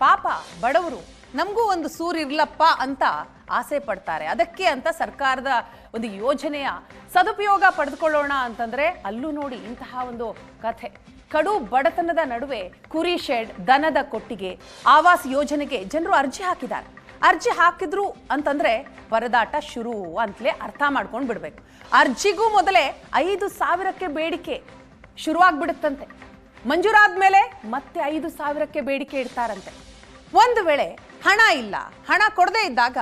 ಪಾಪ ಬಡವರು ನಮಗೂ ಒಂದು ಸೂರಿರ್ಲಪ್ಪ ಅಂತ ಆಸೆ ಪಡ್ತಾರೆ. ಅದಕ್ಕೆ ಅಂತ ಸರ್ಕಾರದ ಒಂದು ಯೋಜನೆಯ ಸದುಪಯೋಗ ಪಡೆದುಕೊಳ್ಳೋಣ ಅಂತಂದ್ರೆ ಅಲ್ಲೂ ನೋಡಿ ಇಂತಹ ಒಂದು ಕಥೆ. ಕಡು ಬಡತನದ ನಡುವೆ ಕುರಿ ಶೆಡ್, ದನದ ಕೊಟ್ಟಿಗೆ, ಆವಾಸ್ ಯೋಜನೆಗೆ ಜನರು ಅರ್ಜಿ ಹಾಕಿದ್ದಾರೆ. ಅರ್ಜಿ ಹಾಕಿದ್ರು ಅಂತಂದ್ರೆ ಪರದಾಟ ಶುರು ಅಂತಲೇ ಅರ್ಥ ಮಾಡ್ಕೊಂಡು ಬಿಡ್ಬೇಕು. ಅರ್ಜಿಗೂ ಮೊದಲೇ 5,000ಕ್ಕೆ ಬೇಡಿಕೆ ಶುರುವಾಗ್ಬಿಡುತ್ತಂತೆ. ಮಂಜೂರಾದ ಮೇಲೆ ಮತ್ತೆ 5,000ಕ್ಕೆ ಬೇಡಿಕೆ ಇಡ್ತಾರಂತೆ. ಒಂದು ವೇಳೆ ಹಣ ಇಲ್ಲ, ಹಣ ಕೊಡದೇ ಇದ್ದಾಗ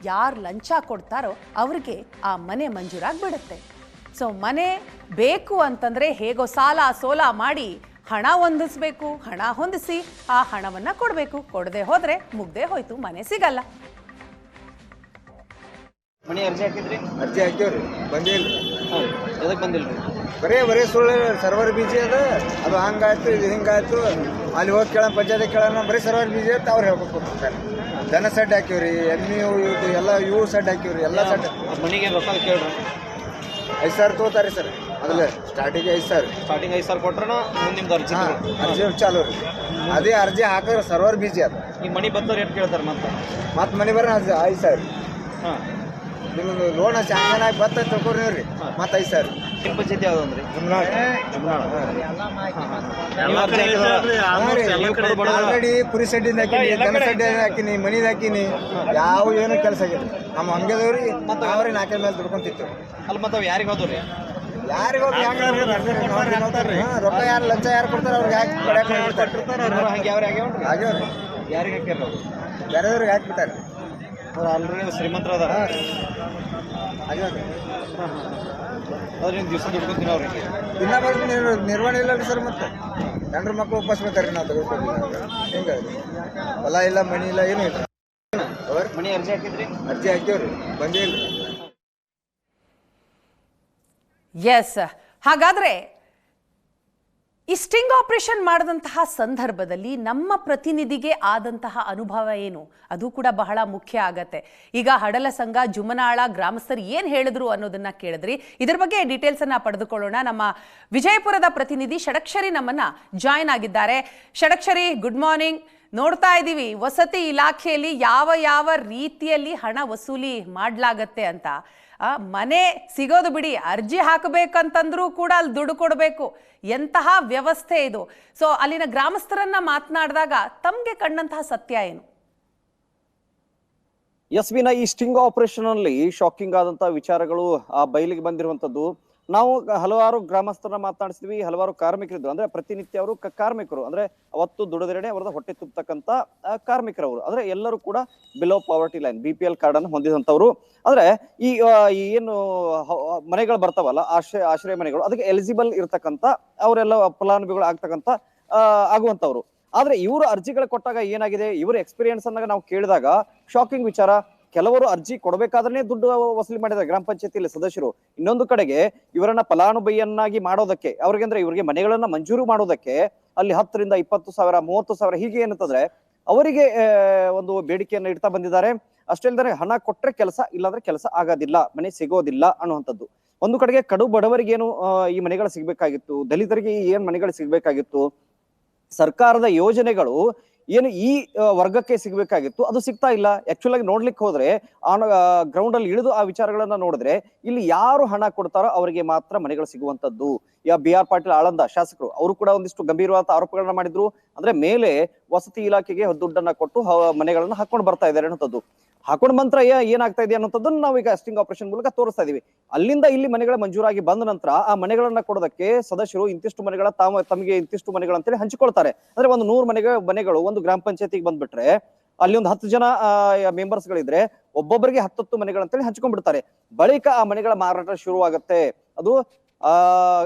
ಯಾರು ಲಂಚ ಕೊಡ್ತಾರೋ ಅವ್ರಿಗೆ ಆ ಮನೆ ಮಂಜೂರಾಗ್ಬಿಡುತ್ತೆ. ಸೊ ಮನೆ ಬೇಕು ಅಂತಂದ್ರೆ ಹೇಗೋ ಸಾಲ ಸೋಲ ಮಾಡಿ ಹಣ ಹೊಂದಿಸ್ಬೇಕು, ಹಣ ಹೊಂದಿಸಿ ಆ ಹಣವನ್ನ ಕೊಡಬೇಕು. ಕೊಡದೆ ಹೋದ್ರೆ ಮುಗ್ದೇ ಹೋಯ್ತು, ಮನೆ ಸಿಗಲ್ಲ. ಮನಿ ಅರ್ಜಿ ಹಾಕಿದ್ರಿ? ಅರ್ಜಿ ಹಾಕ್ಯವ್ರಿ, ಬಂದಿಲ್ರಿ. ಎದಕ್ ಬಂದಿಲ್ರಿ? ಬರೇ ಸುಳ್ಳು, ಸರ್ವರ್ ಬಿಜಿ ಅದ, ಅದು ಹಂಗಾಯ್ತು ಇದು ಹಿಂಗಾಯ್ತು, ಅಲ್ಲಿ ಹೋಗಿ ಕೇಳೋಣ, ಪಂಚಾಯತ್ ಕೇಳೋಣ, ಬರೀ ಸರ್ವರ್ ಬಿಜಿ ಅಂತ ಅವ್ರು ಹೇಳ್ಕೊಟ್ಬಿಡ್ತಾರೆ. ದನ ಸೆಡ್ ಹಾಕಿವ್ರಿ, ಎಮ್ಮಿ ಇವು ಎಲ್ಲ ಇವು ಸೆಡ್ ಹಾಕಿವ್ರಿ, ಎಲ್ಲ ಸೆಡ್. ಮನಿಗೆ ರೊಕ್ಕ ಕೇಳ್ರಿ. 5,000 ತಗೋತಾರೆ ಸರ್. ಮೊದಲೇ ಸ್ಟಾರ್ಟಿಂಗ್ 5,000. ಸ್ಟಾರ್ಟಿಂಗ್ 5,000 ಕೊಟ್ರನ ನಿಮ್ದು ಅರ್ಜಿ ಅರ್ಜಿ ಚಾಲು ರೀ. ಅದೇ ಅರ್ಜಿ ಹಾಕಿದ್ರೆ ಸರ್ವರ್ ಬಿಜಿ ಅದ. ಈ ಮನಿ ಬಂದವ್ರು ಎಷ್ಟು ಕೇಳ್ತಾರೆ? ಮತ್ತೆ ಮನೆ ಬರೋಣ 5,000. ಹಾಂ, ನಿಮ್ಮದು ಲೋನ್ ಸ್ಯಾಂಕ್ಷನ್ ಆಗಿ ಬತ್ತ ತಗೋರಿ ರೀ, ಮತ್ತೆ 5,000. ನಿಮ್ಮ ಪಂಚಾಯತಿ ಯಾವ್ದು ಅಂದ್ರಿ? ಆಲ್ರೆಡಿ ಕುರಿ ಸೆಡ್ಡಿಂದ ಹಾಕಿನಿ, ದನ ಸೆಡ್ ಹಾಕಿನಿ, ಮನಿದ್ ಹಾಕಿನಿ, ಯಾವ ಏನು ಕೆಲಸ ಆಗಿಲ್ಲ. ನಮ್ಮ ಹಂಗದವ್ರಿ ಮತ್ತೆ ಅವ್ರಿ 4 ಮೇಲೆ ದುಡ್ಕೊಂತಿತ್ತು. ಅಲ್ಲಿ ಮತ್ತೆ ಅವು ಯಾರಿಗೆ ಹೋದ್ರಿ? ಯಾರಿಗೆ ರೊಕ್ಕ ಯಾರು ಲಂಚ ಯಾರು ಕೊಡ್ತಾರೆ ಅವ್ರಿಗೆ ಹಾಕಿ ಹಂಗೆ ಯಾವ್ರಿ ಆಗ್ಯಾವ್ರಿ. ಯಾರಿಗೆ ಹಾಕ್ಯಾರ? ಬೇರೆದವ್ರಿಗೆ ಹಾಕ್ಬಿಟ್ಟಾರೆ. ಅವ್ರು ಆಲ್ರೆಡಿ ಶ್ರೀಮಂತರ ಅದಾರ. ಆಗ್ಯಾವ್ರಿ. ಅದ್ರ ದಿವಸ ದುಡ್ಕೊಂತೀನಿ ಅವ್ರಿಗೆ ದಿನ ಬರ್ತೀನಿ ನಿರ್ವಹಣೆ ಇಲ್ಲ ರೀ ಸರ್. ಮತ್ತೆ ಗಂಡ್ರ ಮಕ್ಕಳು ಉಪವಾಸ ಬೇಕಾರೆ ನಾವು ತೆಗೆದುಕೊಂಡಿಲ್ಲ. ಹಿಂಗೆ ಹೊಲ ಇಲ್ಲ, ಮನಿ ಇಲ್ಲ, ಏನೂ ಇಲ್ಲ. ಮನಿ ಅರ್ಜಿ ಹಾಕಿದ್ರಿ? ಅರ್ಜಿ ಹಾಕ್ಯವ್ರಿ, ಬಂದೇ ಇಲ್ಲ. ಎಸ್, ಹಾಗಾದ್ರೆ ಈ ಸ್ಟಿಂಗ್ ಆಪರೇಷನ್ ಮಾಡಿದಂತಹ ಸಂದರ್ಭದಲ್ಲಿ ನಮ್ಮ ಪ್ರತಿನಿಧಿಗೆ ಆದಂತಹ ಅನುಭವ ಏನು, ಅದು ಕೂಡ ಬಹಳ ಮುಖ್ಯ ಆಗತ್ತೆ. ಈಗ ಹಡಲ ಸಂಘ ಜುಮನಾಳ ಗ್ರಾಮಸ್ಥರು ಏನ್ ಹೇಳಿದ್ರು ಅನ್ನೋದನ್ನ ಕೇಳಿದ್ರಿ. ಇದ್ರ ಬಗ್ಗೆ ಡೀಟೇಲ್ಸ್ ಅನ್ನ ಪಡೆದುಕೊಳ್ಳೋಣ. ನಮ್ಮ ವಿಜಯಪುರದ ಪ್ರತಿನಿಧಿ ಷಡಕ್ಷರಿ ನಮ್ಮನ್ನ ಜಾಯ್ನ್ ಆಗಿದ್ದಾರೆ. Shadakshari, good morning. ನೋಡ್ತಾ ಇದ್ದೀವಿ ವಸತಿ ಇಲಾಖೆಯಲ್ಲಿ ಯಾವ ಯಾವ ರೀತಿಯಲ್ಲಿ ಹಣ ವಸೂಲಿ ಮಾಡ್ಲಾಗತ್ತೆ ಅಂತ. ಮನೆ ಸಿಗೋದು ಬಿಡಿ, ಅರ್ಜಿ ಹಾಕಬೇಕಂತಂದ್ರೂ ಕೂಡ ಅಲ್ಲಿ ದುಡ್ಡು ಕೊಡಬೇಕು. ಎಂತಹ ವ್ಯವಸ್ಥೆ ಇದು. ಸೊ ಅಲ್ಲಿನ ಗ್ರಾಮಸ್ಥರನ್ನ ಮಾತನಾಡಿದಾಗ ತಮ್ಗೆ ಕಂಡಂತಹ ಸತ್ಯ ಏನು? ಯಸ್ವಿನ, ಈ ಸ್ಟಿಂಗ್ ಆಪರೇಷನ್ ಅಲ್ಲಿ ಶಾಕಿಂಗ್ ಆದಂತಹ ವಿಚಾರಗಳು ಬಯಲಿಗೆ ಬಂದಿರುವಂತದ್ದು. ನಾವು ಹಲವಾರು ಗ್ರಾಮಸ್ಥರನ್ನ ಮಾತನಾಡಿಸಿದ್ವಿ, ಹಲವಾರು ಕಾರ್ಮಿಕರಿದ್ರು. ಅಂದ್ರೆ ಪ್ರತಿನಿತ್ಯ ಅವರು ಕಾರ್ಮಿಕರು, ಅಂದ್ರೆ ಅವತ್ತು ದುಡಿದ್ರೇನೆ ಅವರದ ಹೊಟ್ಟೆ ತುಂಬತಕ್ಕಂತ ಕಾರ್ಮಿಕರವರು. ಅಂದ್ರೆ ಎಲ್ಲರೂ ಕೂಡ below poverty line, BPL card ಅನ್ನು ಹೊಂದಿದಂತವ್ರು. ಅಂದ್ರೆ ಈ ಏನು ಮನೆಗಳು ಬರ್ತಾವಲ್ಲ, ಆಶ್ರಯ ಮನೆಗಳು, ಅದಕ್ಕೆ ಎಲಿಜಿಬಲ್ ಇರ್ತಕ್ಕಂತ ಅವರೆಲ್ಲ ಫಲಾನುಭವಿಗಳು ಆಗ್ತಕ್ಕಂತ ಆಗುವಂತವ್ರು. ಆದ್ರೆ ಇವರು ಅರ್ಜಿಗಳು ಕೊಟ್ಟಾಗ ಏನಾಗಿದೆ, ಇವರ ಎಕ್ಸ್ಪೀರಿಯನ್ಸ್ ಅನ್ನಾಗ ನಾವು ಕೇಳಿದಾಗ ಶಾಕಿಂಗ್ ವಿಚಾರ. ಕೆಲವರು ಅರ್ಜಿ ಕೊಡಬೇಕಾದ್ರೆ ದುಡ್ಡು ವಸೂಲಿ ಮಾಡಿದ್ದಾರೆ ಗ್ರಾಮ ಪಂಚಾಯತಿಯಲ್ಲಿ ಸದಸ್ಯರು. ಇನ್ನೊಂದು ಕಡೆಗೆ ಇವರನ್ನ ಫಲಾನುಭವಿಯನ್ನಾಗಿ ಮಾಡೋದಕ್ಕೆ, ಅವ್ರಿಗಂದ್ರೆ ಇವರಿಗೆ ಮನೆಗಳನ್ನ ಮಂಜೂರು ಮಾಡೋದಕ್ಕೆ ಅಲ್ಲಿ 10,000 20,000 30,000 ಹೀಗೆ ಏನಂತಂದ್ರೆ ಅವರಿಗೆ ಒಂದು ಬೇಡಿಕೆಯನ್ನು ಇಡ್ತಾ ಬಂದಿದ್ದಾರೆ. ಅಷ್ಟೇ ಇಲ್ಲದ್ರೆ ಹಣ ಕೊಟ್ರೆ ಕೆಲಸ, ಇಲ್ಲಾಂದ್ರೆ ಕೆಲಸ ಆಗೋದಿಲ್ಲ, ಮನೆ ಸಿಗೋದಿಲ್ಲ ಅನ್ನುವಂಥದ್ದು. ಒಂದು ಕಡೆಗೆ ಕಡು ಬಡವರಿಗೆ ಏನು ಈ ಮನೆಗಳು ಸಿಗ್ಬೇಕಾಗಿತ್ತು, ದಲಿತರಿಗೆ ಏನ್ ಮನೆಗಳು ಸಿಗ್ಬೇಕಾಗಿತ್ತು, ಸರ್ಕಾರದ ಯೋಜನೆಗಳು ಏನು ಈ ವರ್ಗಕ್ಕೆ ಸಿಗ್ಬೇಕಾಗಿತ್ತು, ಅದು ಸಿಗ್ತಾ ಇಲ್ಲ. ಆಕ್ಚುಲ್ ಆಗಿ ನೋಡ್ಲಿಕ್ಕೆ ಹೋದ್ರೆ ಗ್ರೌಂಡ್ ಅಲ್ಲಿ ಇಳಿದು ಆ ವಿಚಾರಗಳನ್ನ ನೋಡಿದ್ರೆ ಇಲ್ಲಿ ಯಾರು ಹಣ ಕೊಡ್ತಾರೋ ಅವರಿಗೆ ಮಾತ್ರ ಮನೆಗಳು ಸಿಗುವಂತದ್ದು. BR ಪಾಟೀಲ್ ಆಳಂದ ಶಾಸಕರು ಅವರು ಕೂಡ ಒಂದಿಷ್ಟು ಗಂಭೀರವಾದ ಆರೋಪಗಳನ್ನ ಮಾಡಿದ್ರು. ಅಂದ್ರೆ ಮೇಲೆ ವಸತಿ ಇಲಾಖೆಗೆ ದುಡ್ಡನ್ನ ಕೊಟ್ಟು ಮನೆಗಳನ್ನ ಹಾಕೊಂಡು ಬರ್ತಾ ಇದ್ದಾರೆ ಅನ್ನೋಂಥದ್ದು. ಹಾಕೊಂಡ್ ಮಂತ್ರ ಏನಾಗ್ತಾ ಇದೆ ಅನ್ನೋಂಥದ್ದನ್ನ ನಾವು ಈಗ ಸ್ಟಿಂಗ್ ಆಪರೇಷನ್ ಮೂಲಕ ತೋರಿಸ್ತಾ ಇದೀವಿ. ಅಲ್ಲಿಂದ ಇಲ್ಲಿ ಮನೆಗಳ ಮಂಜೂರಾಗಿ ಬಂದ ನಂತರ ಆ ಮನೆಗಳನ್ನ ಕೊಡೋದಕ್ಕೆ ಸದಸ್ಯರು ಇಂತಿಷ್ಟು ಮನೆಗಳ ತಮಗೆ ಇಂತಿಷ್ಟು ಮನೆಗಳು ಅಂತೇಳಿ ಹಂಚಿಕೊಳ್ತಾರೆ. ಅಂದ್ರೆ ಒಂದು 100 ಮನೆಗಳು ಒಂದು ಗ್ರಾಮ ಪಂಚಾಯತಿಗೆ ಬಂದ್ಬಿಟ್ರೆ ಅಲ್ಲಿ ಒಂದು 10 ಜನ ಮೆಂಬರ್ಸ್ ಗಳಿದ್ರೆ ಒಬ್ಬೊಬ್ಬರಿಗೆ 10 ಮನೆಗಳಂತೇಳಿ ಹಂಚ್ಕೊಂಡ್ಬಿಡ್ತಾರೆ. ಬಳಿಕ ಆ ಮನೆಗಳ ಮಾರಾಟ ಶುರುವಾಗುತ್ತೆ. ಅದು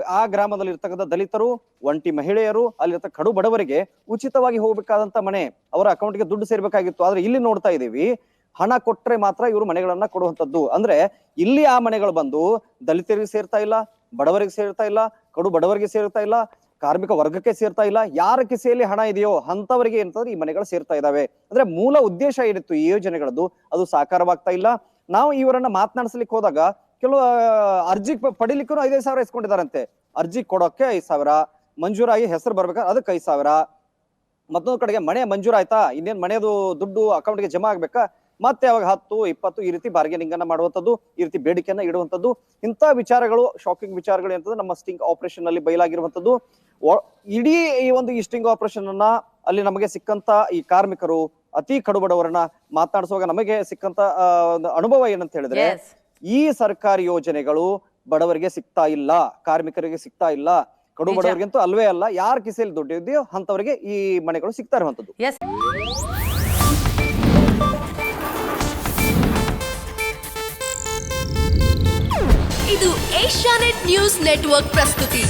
ಆ ಗ್ರಾಮದಲ್ಲಿ ಇರ್ತಕ್ಕಂಥ ದಲಿತರು, ಒಂಟಿ ಮಹಿಳೆಯರು, ಅಲ್ಲಿರ್ತಕ್ಕ ಕಡು ಬಡವರಿಗೆ ಉಚಿತವಾಗಿ ಹೋಗ್ಬೇಕಾದಂತ ಮನೆ ಅವರ ಅಕೌಂಟ್ಗೆ ದುಡ್ಡು ಸೇರ್ಬೇಕಾಗಿತ್ತು. ಆದ್ರೆ ಇಲ್ಲಿ ನೋಡ್ತಾ ಇದೀವಿ ಹಣ ಕೊಟ್ರೆ ಮಾತ್ರ ಇವರು ಮನೆಗಳನ್ನ ಕೊಡುವಂತದ್ದು. ಅಂದ್ರೆ ಇಲ್ಲಿ ಆ ಮನೆಗಳು ಬಂದು ದಲಿತರಿಗೆ ಸೇರ್ತಾ ಇಲ್ಲ, ಬಡವರಿಗೆ ಸೇರ್ತಾ ಇಲ್ಲ, ಕಡು ಬಡವರಿಗೆ ಸೇರ್ತಾ ಇಲ್ಲ, ಕಾರ್ಮಿಕ ವರ್ಗಕ್ಕೆ ಸೇರ್ತಾ ಇಲ್ಲ. ಯಾರ ಕಿಸೆಯಲ್ಲಿ ಹಣ ಇದೆಯೋ ಅಂತವರಿಗೆ ಏನಂತಂದ್ರೆ ಈ ಮನೆಗಳು ಸೇರ್ತಾ ಇದಾವೆ. ಅಂದ್ರೆ ಮೂಲ ಉದ್ದೇಶ ಏನಿತ್ತು ಈ ಯೋಜನೆಗಳದ್ದು ಅದು ಸಾಕಾರವಾಗ್ತಾ ಇಲ್ಲ. ನಾವು ಇವರನ್ನ ಮಾತನಾಡಿಸ್ಲಿಕ್ಕೆ ಹೋದಾಗ ಕೆಲವು ಅರ್ಜಿ ಪಡಿಲಿಕ್ಕೂ 5,000 ಇಸ್ಕೊಂಡಿದಾರಂತೆ. ಅರ್ಜಿ ಕೊಡೋಕೆ 5,000, ಮಂಜೂರಾಗಿ ಹೆಸರು ಬರ್ಬೇಕಾದ್ರೆ ಅದಕ್ಕೆ 5,000. ಮತ್ತೊಂದು ಕಡೆಗೆ ಮನೆ ಮಂಜೂರಾಯ್ತಾ, ಇನ್ನೇನ್ ಮನೆಯದು ದುಡ್ಡು ಅಕೌಂಟ್ಗೆ ಜಮಾ ಆಗ್ಬೇಕಾ, ಮತ್ತೆ ಅವಾಗ 10, 20 ಈ ರೀತಿ ಬಾರ್ಗೇನಿಂಗ್ ಅನ್ನ ಮಾಡುವಂತದ್ದು, ಈ ರೀತಿ ಬೇಡಿಕೆಯನ್ನ ಇಡುವಂತದ್ದು, ಇಂಥ ವಿಚಾರಗಳು ಶಾಕಿಂಗ್ ವಿಚಾರಗಳು ಅಂತಂದ್ರೆ ನಮ್ಮ ಸ್ಟಿಂಗ್ ಆಪರೇಷನ್ ಅಲ್ಲಿ ಬಯಲಾಗಿರುವಂತದ್ದು. ಇಡೀ ಈ ಒಂದು ಈ ಸ್ಟಿಂಗ್ ಆಪರೇಷನ್ ಅನ್ನ ಅಲ್ಲಿ ನಮಗೆ ಸಿಕ್ಕಂತ ಈ ಕಾರ್ಮಿಕರು, ಅತಿ ಕಡುಬಡವರನ್ನ ಮಾತನಾಡಿಸುವಾಗ ನಮಗೆ ಸಿಕ್ಕಂತ ಒಂದು ಅನುಭವ ಏನಂತ ಹೇಳಿದ್ರೆ, Yes. ಈ ಸರ್ಕಾರಿ ಯೋಜನೆಗಳು ಬಡವರಿಗೆ ಸಿಗ್ತಾ ಇಲ್ಲ, ಕಾರ್ಮಿಕರಿಗೆ ಸಿಗ್ತಾ ಇಲ್ಲ, ಕಡು ಬಡವರಿಗಂತೂ ಅಲ್ವೇ ಅಲ್ಲ. ಯಾರ ಕಿಸೆಯಲ್ಲಿ ದುಡ್ಡು ಇದೆಯೋ ಅಂತವರಿಗೆ ಈ ಮನೆಗಳು ಸಿಗ್ತಾ ಇರುವಂತದ್ದು. ಎಸ್. ಇದು ಏಷ್ಯಾನೆಟ್ ನ್ಯೂಸ್ ನೆಟ್ವರ್ಕ್ ಪ್ರಸ್ತುತಿ.